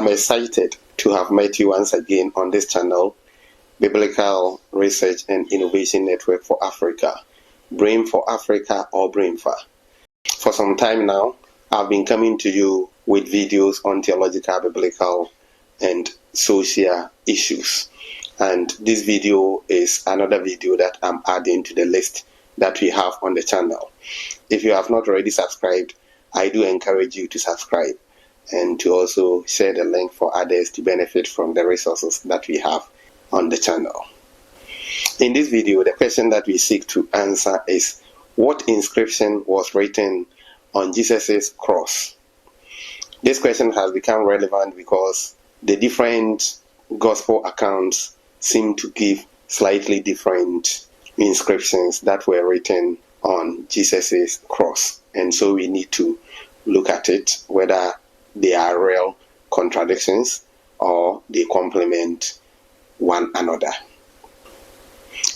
I'm excited to have met you once again on this channel, Biblical Research and Innovation Network for Africa, Brain for Africa or BrainFA. For some time now, I've been coming to you with videos on theological, biblical, and social issues. And this video is another video that I'm adding to the list that we have on the channel. If you have not already subscribed, I do encourage you to subscribe and to also share the link for others to benefit from the resources that we have on the channel. In this video, the question that we seek to answer is, what inscription was written on Jesus' cross? This question has become relevant because the different gospel accounts seem to give slightly different inscriptions that were written on Jesus' cross. And so we need to look at it, whether they are real contradictions or they complement one another.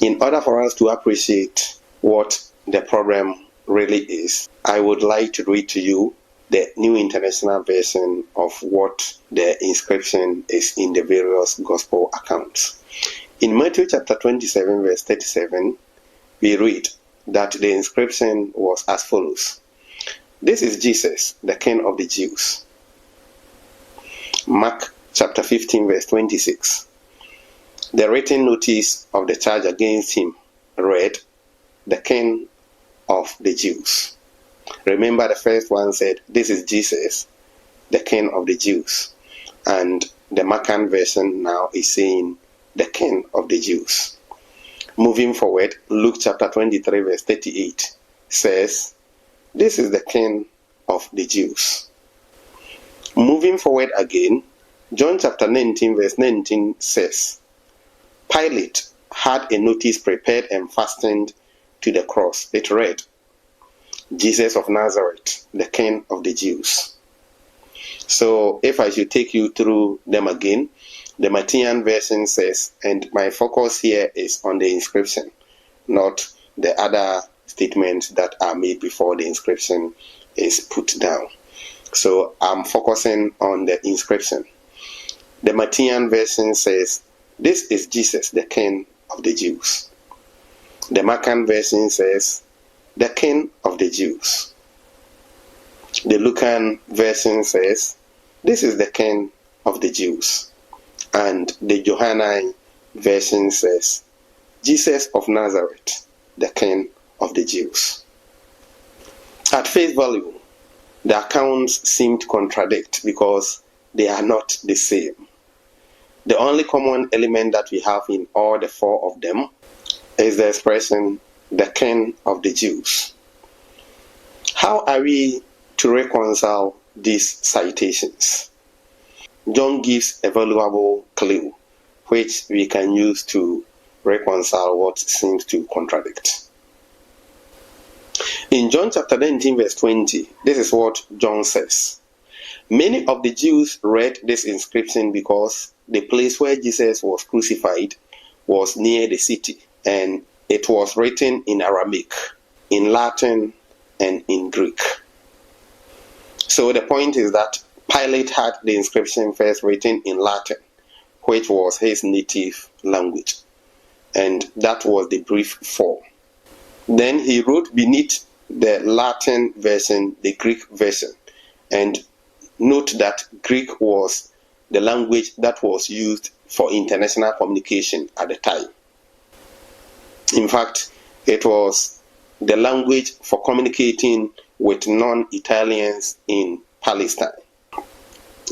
In order for us to appreciate what the problem really is, I would like to read to you the New International Version of what the inscription is in the various gospel accounts. In Matthew chapter 27 verse 37, we read that the inscription was as follows: "This is Jesus, the King of the Jews." Mark chapter 15 verse 26. The written notice of the charge against him read, "The King of the Jews." Remember, the first one said, "This is Jesus, the King of the Jews." And the Markan version now is saying, "The King of the Jews." Moving forward, Luke chapter 23 verse 38 says, "This is the King of the Jews." Moving forward again, John chapter 19 verse 19 says, "Pilate had a notice prepared and fastened to the cross. It read, 'Jesus of Nazareth, the King of the Jews.'" So if I should take you through them again, the Matthian version says, and my focus here is on the inscription, not the other statements that are made before the inscription is put down. So I'm focusing on the inscription. The Matthian version says, "This is Jesus, the King of the Jews." The Markan version says, "The King of the Jews." The Lucan version says, "This is the King of the Jews." And the Johannine version says, "Jesus of Nazareth, the King of the Jews." At face value, the accounts seem to contradict because they are not the same. The only common element that we have in all the four of them is the expression, "the King of the Jews." How are we to reconcile these citations? John gives a valuable clue which we can use to reconcile what seems to contradict. In John chapter 19 verse 20, this is what John says: "Many of the Jews read this inscription because the place where Jesus was crucified was near the city, and it was written in Aramaic, in Latin, and in Greek." So the point is that Pilate had the inscription first written in Latin, which was his native language, and that was the brief form. Then he wrote beneath the Latin version the Greek version, and note that Greek was the language that was used for international communication at the time. In fact, it was the language for communicating with non-Italians in Palestine.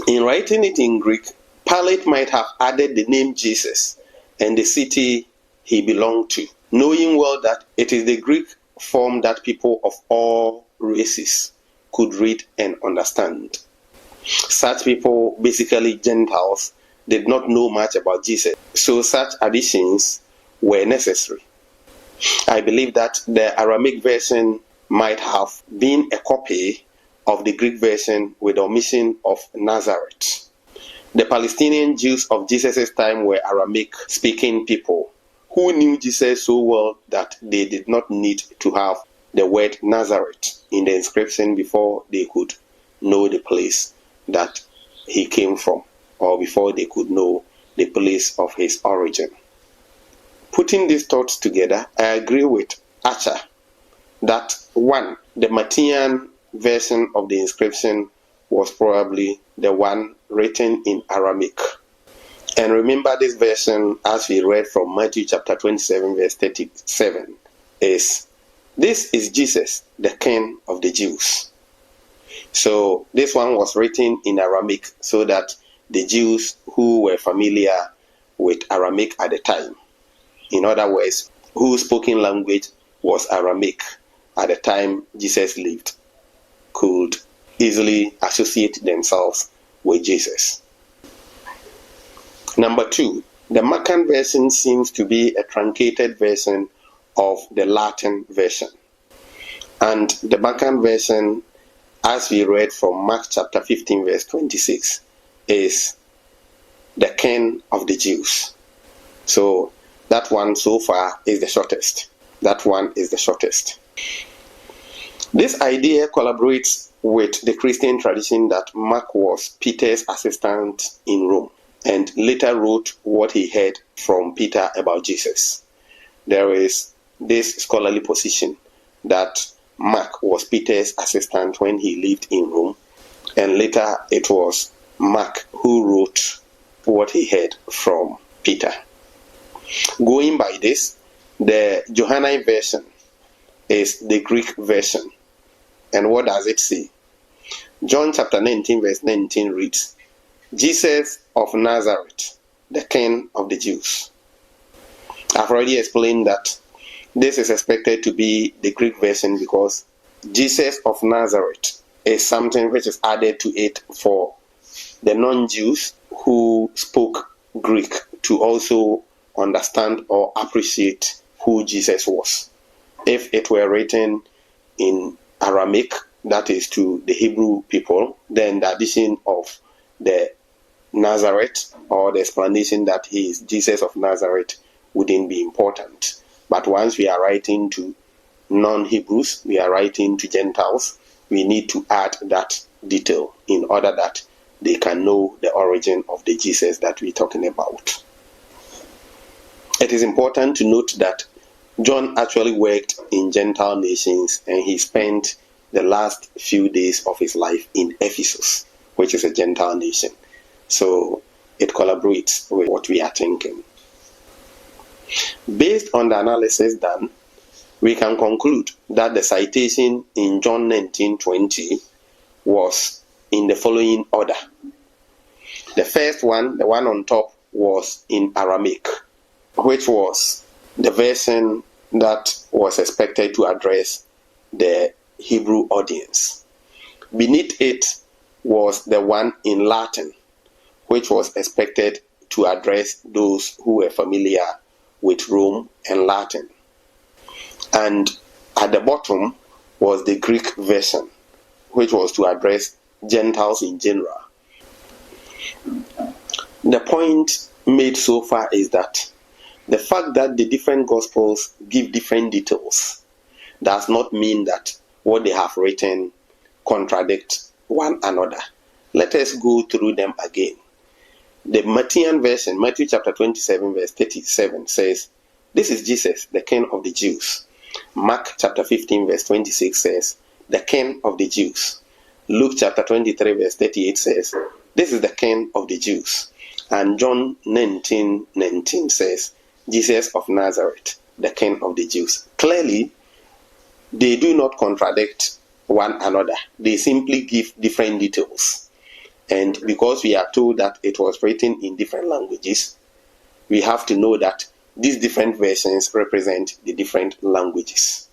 In writing it in Greek, Pilate might have added the name Jesus and the city he belonged to, knowing well that it is the Greek form that people of all races could read and understand. Such people, basically Gentiles, did not know much about Jesus, so such additions were necessary. I believe that the Aramaic version might have been a copy of the Greek version with the omission of Nazareth. The Palestinian Jews of Jesus' time were Aramaic-speaking people who knew Jesus so well that they did not need to have the word Nazareth in the inscription before they could know the place that he came from. or before they could know the place of his origin. Putting these thoughts together, I agree with Archer that 1. The Matthian version of the inscription was probably the one written in Aramaic. And remember, this version, as we read from Matthew chapter 27, verse 37, is, "This is Jesus, the King of the Jews." So this one was written in Aramaic so that the Jews who were familiar with Aramaic at the time, in other words, whose spoken language was Aramaic at the time Jesus lived, could easily associate themselves with Jesus. Number 2, the Markan version seems to be a truncated version of the Latin version. And the Markan version, as we read from Mark chapter 15, verse 26, is the King of the Jews. So that one so far is the shortest. That one is the shortest. This idea collaborates with the Christian tradition that Mark was Peter's assistant in Rome and later wrote what he heard from Peter about Jesus. There is this scholarly position that Mark was Peter's assistant when he lived in Rome, and later it was Mark who wrote what he heard from Peter. Going by this, the Johannine version is the Greek version. And what does it say? John chapter 19, verse 19 reads, "Jesus of Nazareth, the King of the Jews." I've already explained that this is expected to be the Greek version because Jesus of Nazareth is something which is added to it for the non-Jews who spoke Greek to also understand or appreciate who Jesus was. If it were written in Aramaic, that is to the Hebrew people, then the addition of the Nazareth or the explanation that he is Jesus of Nazareth wouldn't be important. But once we are writing to non-Hebrews, we are writing to Gentiles, we need to add that detail in order that they can know the origin of the Jesus that we're talking about. It is important to note that John actually worked in Gentile nations and he spent the last few days of his life in Ephesus, which is a Gentile nation. So it collaborates with what we are thinking. Based on the analysis done, we can conclude that the citation in John 19:20 was in the following order. The first one, the one on top, was in Aramaic, which was the version that was expected to address the Hebrew audience. Beneath it was the one in Latin, which was expected to address those who were familiar with Rome and Latin. And at the bottom was the Greek version, which was to address Gentiles in general. The point made so far is that the fact that the different Gospels give different details does not mean that what they have written contradict one another. Let us go through them again. The Matthian version, Matthew chapter 27, verse 37 says, "This is Jesus, the King of the Jews." Mark chapter 15, verse 26 says, "The King of the Jews." Luke chapter 23, verse 38 says, "This is the King of the Jews." And John 19:19 says, "Jesus of Nazareth, the King of the Jews." Clearly, they do not contradict one another. They simply give different details. And because we are told that it was written in different languages, we have to know that these different versions represent the different languages.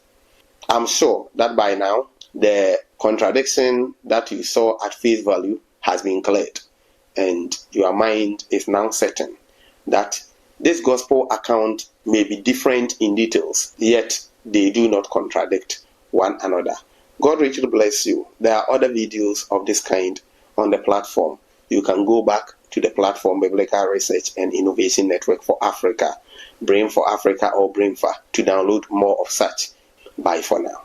I'm sure that by now, the contradiction that you saw at face value has been cleared, and your mind is now certain that this gospel account may be different in details, yet they do not contradict one another. God richly bless you. There are other videos of this kind on the platform. You can go back to the platform Biblical Research and Innovation Network for Africa, Brain for Africa or BrainFA, to download more of such. Bye for now.